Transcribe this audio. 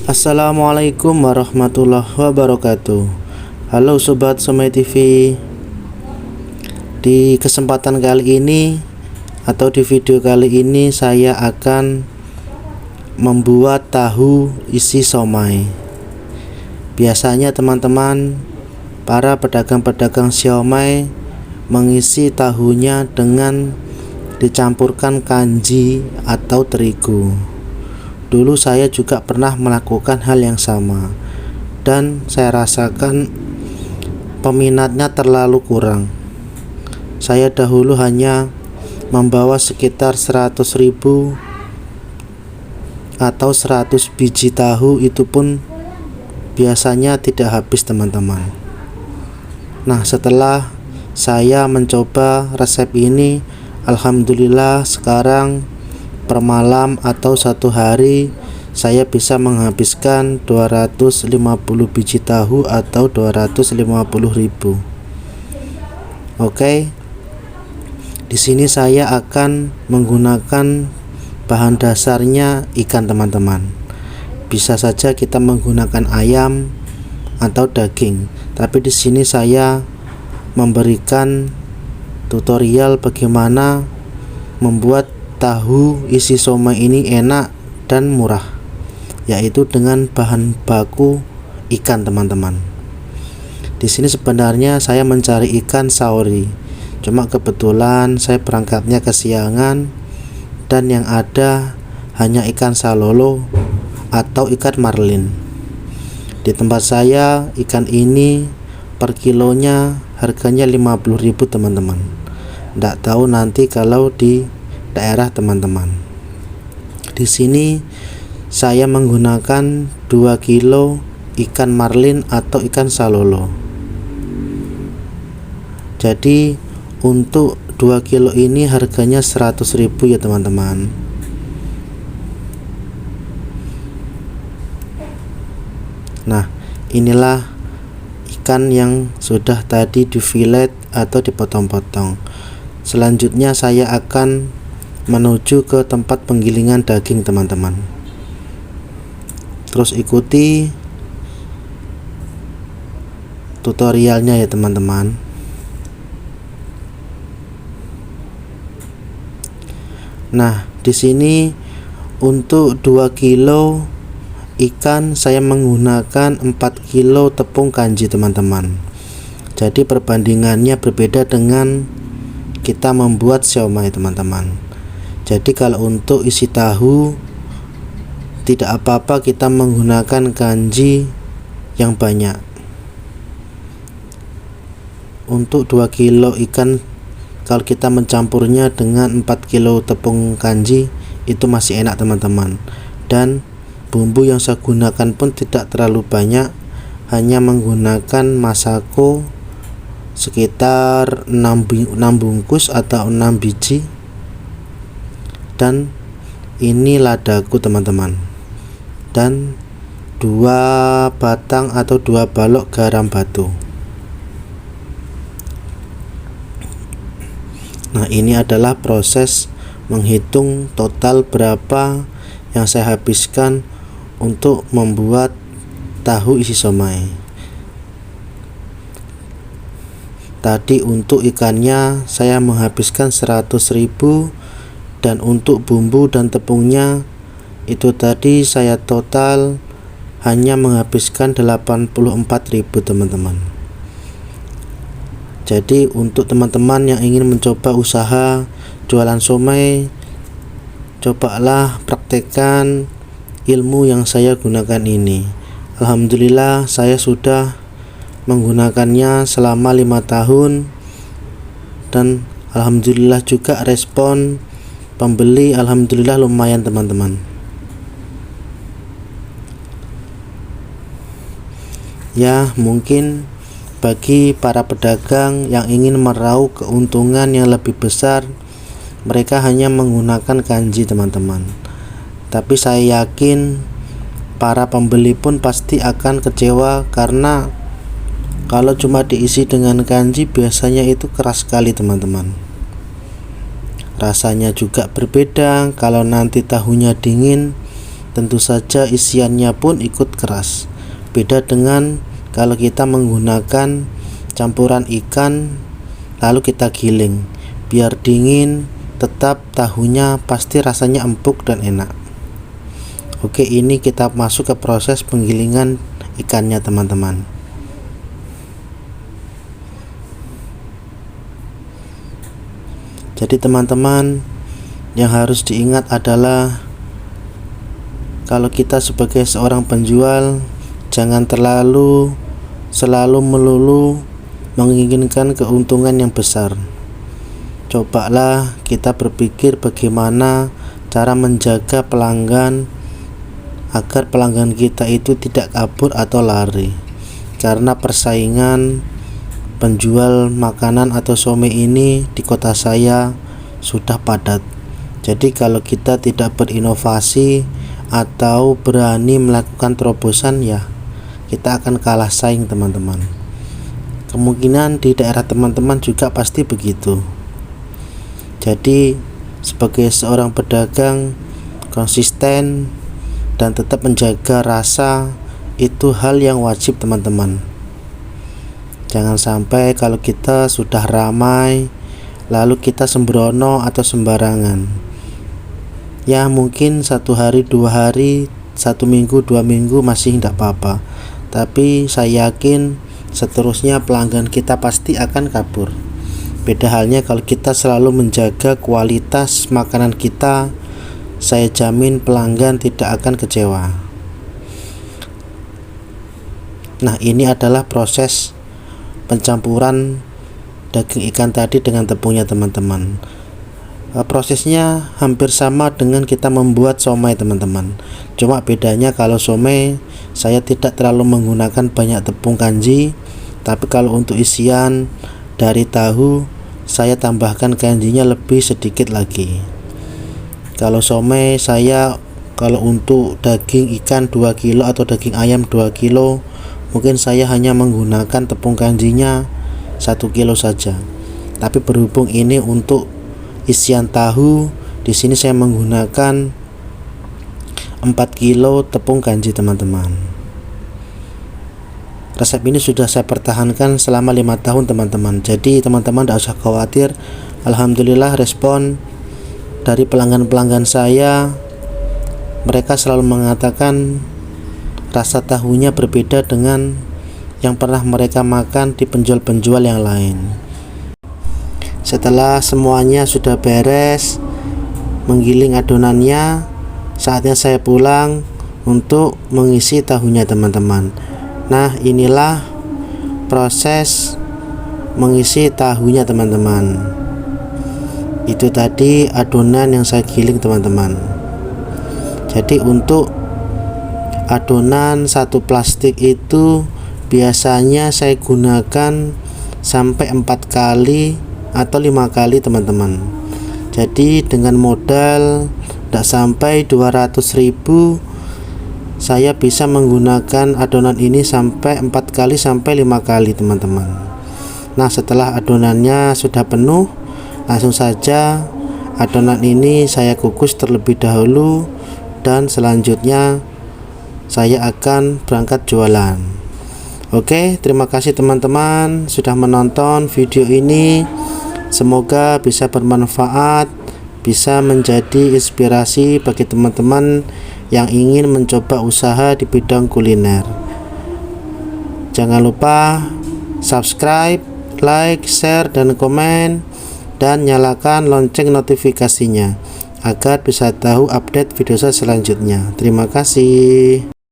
Assalamualaikum warahmatullahi wabarakatuh. Halo Sobat Somai TV. Di kesempatan kali ini atau di video kali ini saya akan membuat tahu isi somai. Biasanya teman-teman, para pedagang-pedagang siomay mengisi tahunya dengan dicampurkan kanji atau terigu. Dulu saya juga pernah melakukan hal yang sama, dan saya rasakan peminatnya terlalu kurang. Saya dahulu hanya membawa sekitar 100.000 atau 100 biji tahu, itu pun biasanya tidak habis teman-teman. Nah, setelah saya mencoba resep ini, alhamdulillah sekarang per malam atau satu hari saya bisa menghabiskan 250 biji tahu atau 250.000. Oke. Di sini saya akan menggunakan bahan dasarnya ikan teman-teman. Bisa saja kita menggunakan ayam atau daging, tapi di sini saya memberikan tutorial bagaimana membuat tahu isi somai ini enak dan murah, yaitu dengan bahan baku ikan teman-teman. Di sini sebenarnya saya mencari ikan saori, cuma kebetulan saya berangkatnya kesiangan dan yang ada hanya ikan salolo atau ikan marlin. Di tempat saya ikan ini per kilonya harganya 50.000 teman-teman. Nggak tahu nanti kalau di daerah teman-teman. Di sini saya menggunakan 2 kilo ikan marlin atau ikan salolo. Jadi untuk 2 kilo ini harganya 100.000 ya teman-teman. Nah, inilah ikan yang sudah tadi difilet atau dipotong-potong. Selanjutnya saya akan menuju ke tempat penggilingan daging teman-teman. Terus ikuti tutorialnya ya teman-teman. Nah, di sini untuk 2 kilo ikan saya menggunakan 4 kilo tepung kanji teman-teman. Jadi perbandingannya berbeda dengan kita membuat siomay teman-teman. Jadi kalau untuk isi tahu tidak apa-apa kita menggunakan kanji yang banyak. Untuk 2 kilo ikan, kalau kita mencampurnya dengan 4 kilo tepung kanji, itu masih enak teman-teman. Dan bumbu yang saya gunakan pun tidak terlalu banyak, hanya menggunakan masako sekitar 6 bungkus atau 6 biji, dan ini ladaku teman-teman, dan 2 batang atau 2 balok garam batu. Nah, ini adalah proses menghitung total berapa yang saya habiskan untuk membuat tahu isi somai. Tadi untuk ikannya saya menghabiskan 100.000, dan untuk bumbu dan tepungnya itu tadi saya total hanya menghabiskan 84.000 teman-teman. Jadi untuk teman-teman yang ingin mencoba usaha jualan somai, cobalah praktekkan ilmu yang saya gunakan ini. Alhamdulillah saya sudah menggunakannya selama 5 tahun, dan alhamdulillah juga respon pembeli alhamdulillah lumayan teman-teman. Ya, mungkin bagi para pedagang yang ingin meraup keuntungan yang lebih besar, mereka hanya menggunakan kanji teman-teman. Tapi saya yakin para pembeli pun pasti akan kecewa, karena kalau cuma diisi dengan kanji biasanya itu keras sekali teman-teman. Rasanya juga berbeda. Kalau nanti tahunya dingin tentu saja isiannya pun ikut keras. Beda dengan kalau kita menggunakan campuran ikan lalu kita giling, biar dingin tetap tahunya pasti rasanya empuk dan enak. Oke, ini kita masuk ke proses penggilingan ikannya teman-teman. Jadi teman-teman, yang harus diingat adalah kalau kita sebagai seorang penjual, jangan selalu melulu menginginkan keuntungan yang besar. Cobalah kita berpikir bagaimana cara menjaga pelanggan agar pelanggan kita itu tidak kabur atau lari. Karena persaingan penjual makanan atau somai ini di kota saya sudah padat. Jadi kalau kita tidak berinovasi atau berani melakukan terobosan, ya kita akan kalah saing teman-teman. Kemungkinan di daerah teman-teman juga pasti begitu. Jadi sebagai seorang pedagang, konsisten dan tetap menjaga rasa itu hal yang wajib teman-teman. Jangan sampai kalau kita sudah ramai lalu kita sembrono atau sembarangan. Ya mungkin 1 hari 2 hari, 1 minggu 2 minggu masih tidak apa-apa, tapi saya yakin seterusnya pelanggan kita pasti akan kabur. Beda halnya kalau kita selalu menjaga kualitas makanan kita, saya jamin pelanggan tidak akan kecewa. Nah, ini adalah proses pencampuran daging ikan tadi dengan tepungnya teman-teman. Prosesnya hampir sama dengan kita membuat somai teman-teman. Cuma bedanya kalau somai saya tidak terlalu menggunakan banyak tepung kanji, tapi kalau untuk isian dari tahu saya tambahkan kanjinya lebih sedikit lagi. Kalau somai saya, kalau untuk daging ikan 2 kilo atau daging ayam 2 kilo, mungkin saya hanya menggunakan tepung kanjinya 1 kilo saja. Tapi berhubung ini untuk isian tahu, di sini saya menggunakan 4 kilo tepung kanji teman-teman. Resep ini sudah saya pertahankan selama 5 tahun teman-teman. Jadi teman-teman tidak usah khawatir. Alhamdulillah respon dari pelanggan-pelanggan saya, mereka selalu mengatakan rasa tahunya berbeda dengan yang pernah mereka makan di penjual-penjual yang lain. Setelah semuanya sudah beres menggiling adonannya, saatnya saya pulang untuk mengisi tahunya teman-teman. Nah, inilah proses mengisi tahunya teman-teman. Itu tadi adonan yang saya giling teman-teman. Jadi untuk adonan 1 plastik itu biasanya saya gunakan sampai 4 kali atau 5 kali teman-teman. Jadi dengan modal tidak sampai 200.000, saya bisa menggunakan adonan ini sampai 4 kali sampai 5 kali teman-teman. Nah, setelah adonannya sudah penuh, langsung saja adonan ini saya kukus terlebih dahulu dan selanjutnya saya akan berangkat jualan. Oke, terima kasih teman-teman sudah menonton video ini. Semoga bisa bermanfaat, bisa menjadi inspirasi bagi teman-teman yang ingin mencoba usaha di bidang kuliner. Jangan lupa subscribe, like, share, dan komen, dan nyalakan lonceng notifikasinya agar bisa tahu update video saya selanjutnya. Terima kasih.